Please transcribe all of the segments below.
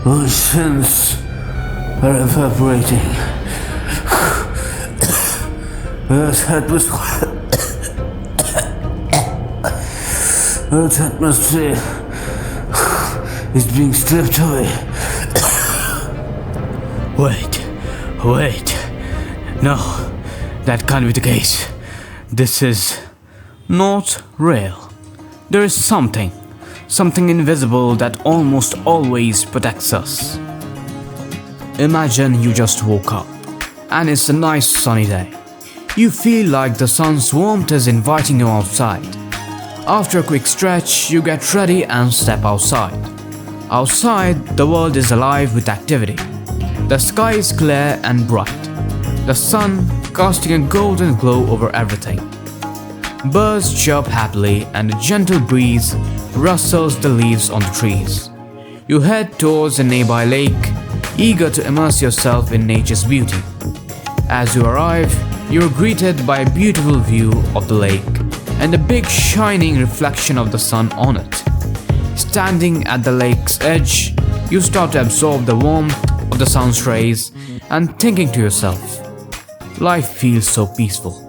Oceans are evaporating. Earth's atmosphere is being stripped away. Wait. No, that can't be the case. This is not real. There is something invisible that almost always protects us. Imagine you just woke up and it's a nice sunny day. You feel like the sun's warmth is inviting you outside. After a quick stretch, you get ready and step outside. Outside, the world is alive with activity. The sky is clear and bright, the sun casting a golden glow over everything. Birds chirp happily and a gentle breeze rustles the leaves on the trees. You head towards a nearby lake, eager to immerse yourself in nature's beauty. As you arrive, you are greeted by a beautiful view of the lake and a big shining reflection of the sun on it. Standing at the lake's edge, you start to absorb the warmth of the sun's rays and thinking to yourself, life feels so peaceful.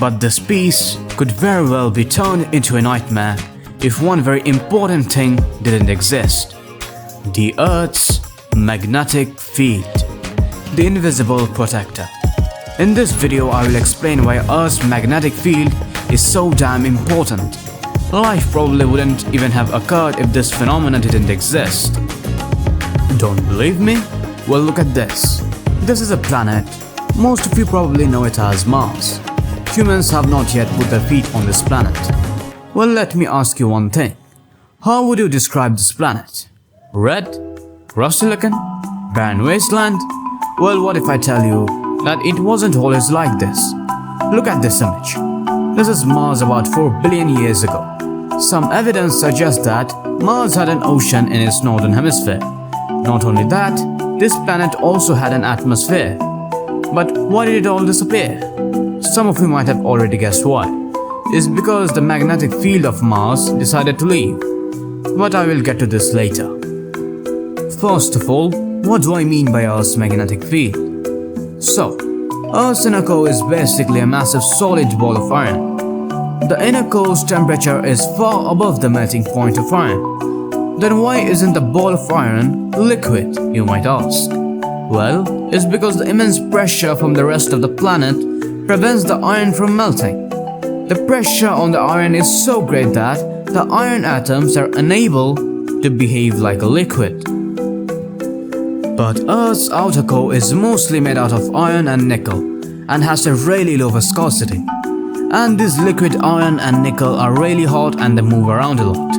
But this peace could very well be turned into a nightmare if one very important thing didn't exist: the Earth's magnetic field, the invisible protector. In this video, I will explain why Earth's magnetic field is so damn important. Life probably wouldn't even have occurred if this phenomenon didn't exist. Don't believe me? Well, look at this. This is a planet. Most of you probably know it as Mars. Humans have not yet put their feet on this planet. Well, let me ask you one thing. How would you describe this planet? Red? Rusty looking? Barren wasteland? Well, what if I tell you that it wasn't always like this? Look at this image. This is Mars about 4 billion years ago. Some evidence suggests that Mars had an ocean in its northern hemisphere. Not only that, this planet also had an atmosphere. But why did it all disappear? Some of you might have already guessed why. It's because the magnetic field of Mars decided to leave. But I will get to this later. First of all, what do I mean by Earth's magnetic field? So, Earth's inner core is basically a massive solid ball of iron. The inner core's temperature is far above the melting point of iron. Then why isn't the ball of iron liquid, you might ask? Well, it's because the immense pressure from the rest of the planet prevents the iron from melting. The pressure on the iron is so great that the iron atoms are unable to behave like a liquid. But Earth's outer core is mostly made out of iron and nickel and has a really low viscosity. And this liquid iron and nickel are really hot and they move around a lot.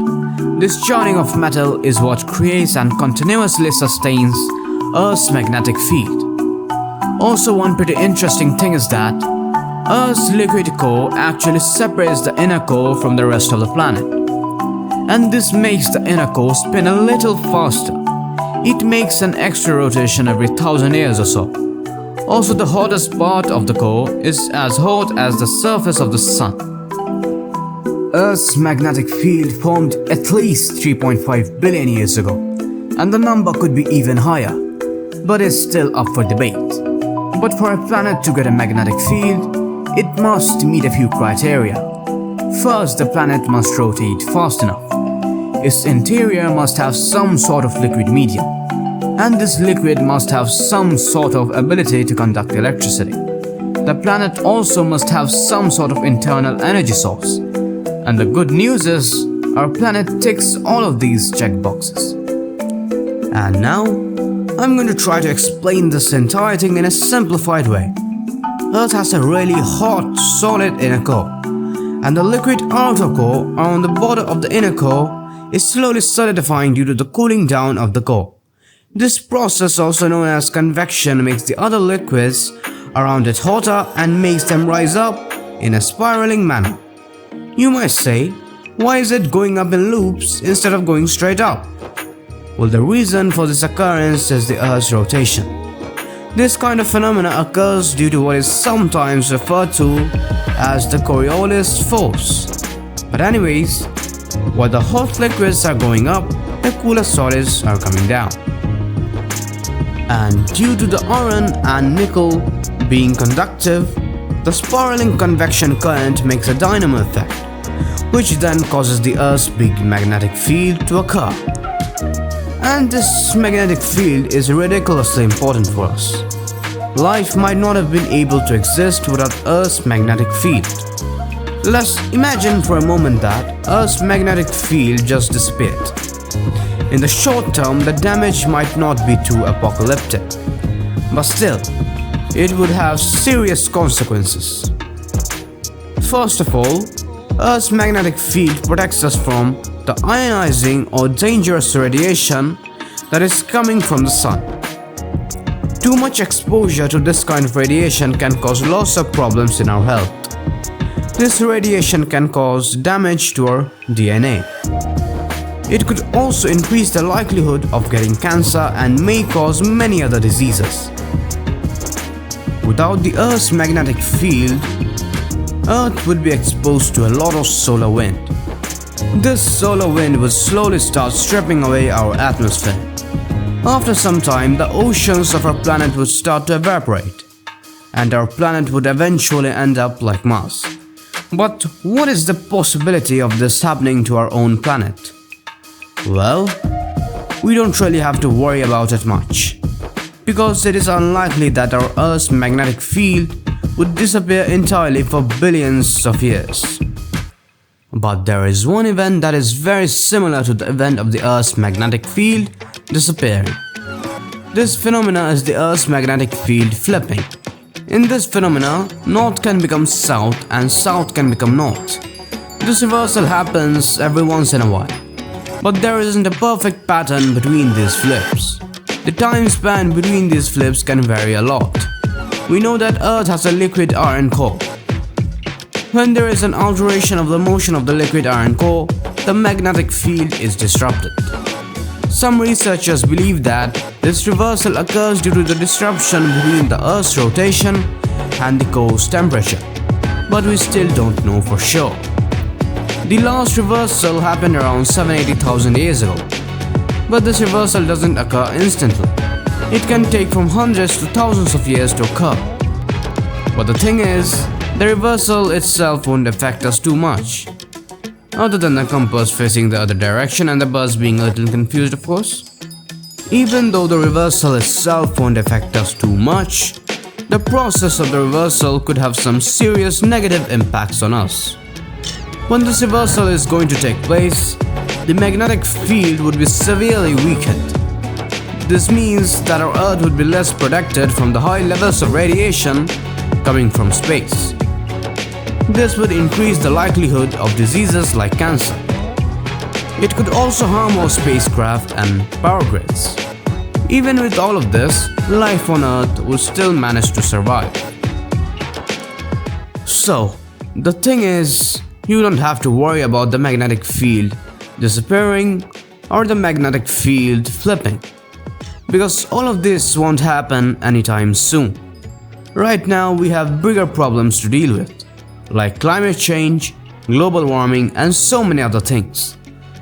This churning of metal is what creates and continuously sustains Earth's magnetic field. Also, one pretty interesting thing is that Earth's liquid core actually separates the inner core from the rest of the planet. And this makes the inner core spin a little faster. It makes an extra rotation every 1,000 years or so. Also, the hottest part of the core is as hot as the surface of the sun. Earth's magnetic field formed at least 3.5 billion years ago, and the number could be even higher, but is still up for debate. But for a planet to get a magnetic field, it must meet a few criteria. First, the planet must rotate fast enough. Its interior must have some sort of liquid medium, and this liquid must have some sort of ability to conduct electricity. The planet also must have some sort of internal energy source. And the good news is, our planet ticks all of these checkboxes. And now, I'm going to try to explain this entire thing in a simplified way. Earth has a really hot, solid inner core, and the liquid outer core on the border of the inner core is slowly solidifying due to the cooling down of the core. This process, also known as convection, makes the other liquids around it hotter and makes them rise up in a spiraling manner. You might say, why is it going up in loops instead of going straight up? Well, the reason for this occurrence is the Earth's rotation. This kind of phenomena occurs due to what is sometimes referred to as the Coriolis force. But anyways, while the hot liquids are going up, the cooler solids are coming down. And due to the iron and nickel being conductive, the spiraling convection current makes a dynamo effect, which then causes the Earth's big magnetic field to occur. And this magnetic field is ridiculously important for us. Life might not have been able to exist without Earth's magnetic field. Let's imagine for a moment that Earth's magnetic field just disappeared. In the short term, the damage might not be too apocalyptic, but still, it would have serious consequences. First of all, Earth's magnetic field protects us from the ionizing or dangerous radiation that is coming from the sun. Too much exposure to this kind of radiation can cause lots of problems in our health. This radiation can cause damage to our DNA. It could also increase the likelihood of getting cancer and may cause many other diseases. Without the Earth's magnetic field, Earth would be exposed to a lot of solar wind. This solar wind would slowly start stripping away our atmosphere. After some time, the oceans of our planet would start to evaporate, and our planet would eventually end up like Mars. But what is the possibility of this happening to our own planet? Well, we don't really have to worry about it much, because it is unlikely that our Earth's magnetic field would disappear entirely for billions of years. But there is one event that is very similar to the event of the Earth's magnetic field disappearing. This phenomena is the Earth's magnetic field flipping. In this phenomena, north can become south and south can become north. This reversal happens every once in a while. But there isn't a perfect pattern between these flips. The time span between these flips can vary a lot. We know that Earth has a liquid iron core. When there is an alteration of the motion of the liquid iron core, the magnetic field is disrupted. Some researchers believe that this reversal occurs due to the disruption between the Earth's rotation and the core's temperature, but we still don't know for sure. The last reversal happened around 780,000 years ago, but this reversal doesn't occur instantly. It can take from hundreds to thousands of years to occur. But the thing is, the reversal itself won't affect us too much. Other than the compass facing the other direction and the bus being a little confused, of course. Even though the reversal itself won't affect us too much, the process of the reversal could have some serious negative impacts on us. When this reversal is going to take place, the magnetic field would be severely weakened. This means that our Earth would be less protected from the high levels of radiation coming from space. This would increase the likelihood of diseases like cancer. It could also harm our spacecraft and power grids. Even with all of this, life on Earth would still manage to survive. So, the thing is, you don't have to worry about the magnetic field disappearing or the magnetic field flipping, because all of this won't happen anytime soon. Right now we have bigger problems to deal with, like climate change, global warming and so many other things.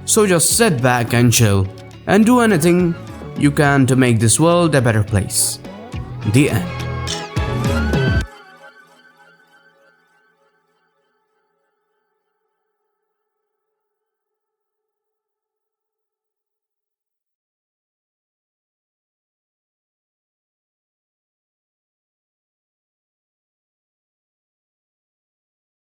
So just sit back and chill and do anything you can to make this world a better place. The end.